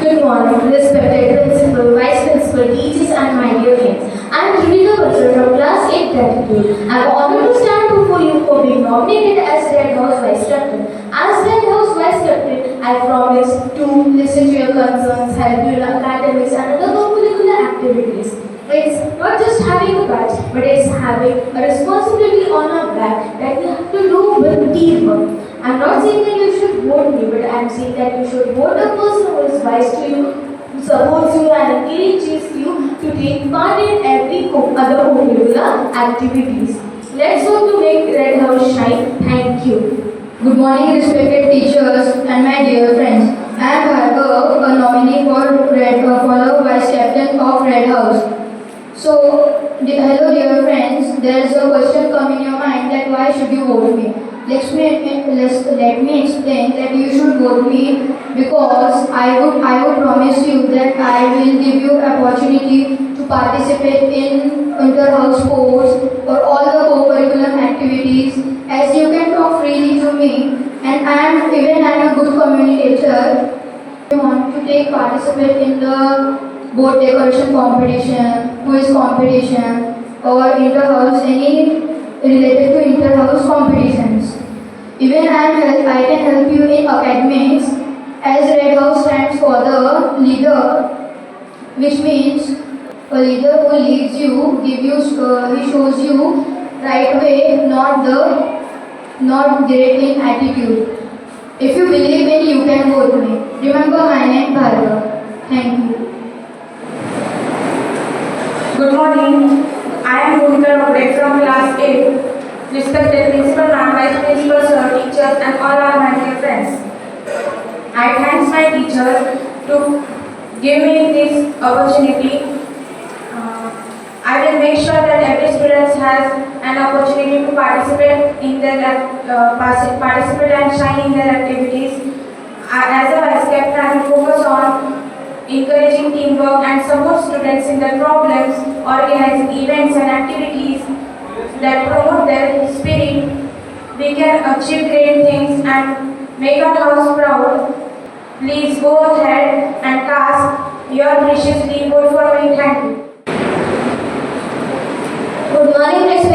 Good morning, respected principal, vice principal, teachers and my dear friends. I am Judika Bachar from class 8 Gratitude. I am honored to stand before you for being nominated as Red House Vice Captain. As Red House Vice Captain, I promise to listen to your concerns, help you in academics and other co-curricular activities. It's not just having a badge, but it's having a responsibility on our back that we have to do with teamwork. I'm not saying that you should vote me, but I'm saying that you should vote a person who is wise to you, who supports you and encourages you to take part in every other co-curricular activities. Let's hope to make Red House shine. Thank you. Good morning, respected teachers and my dear friends. I am Bhargav, a nominee for the Vice Captain of Red House. So, hello dear friends, there is a question come in your mind that why should you vote me? Let me explain that you should vote me because I would promise you that I will give you opportunity to participate in inter-house sports or all the co-curriculum activities, as you can talk freely to me, and I am a good communicator. I want to participate in the board decoration competition, quiz competition, or inter-house, any related to inter-house competitions. Even I can help you in academics, as Red House stands for the leader, which means a leader who leads you, he shows you right way, not great in attitude. If you believe in, you can vote me. Remember my name, Bhargav. Thank you. Good morning. I am Bhumika Robre from class 8. Respected principal ma'am, vice principal sir, teachers and all are my dear friends. I thank my teacher to give me this opportunity. I will make sure that every student has an opportunity to participate in their participate and shine in their activities. As a vice captain, I will focus on encouraging teamwork and support students in their problems, organizing events and activities that promote their spirit. We can achieve great things and make our house proud. Please go ahead and cast your precious vote for me. Thank you. Good morning, respected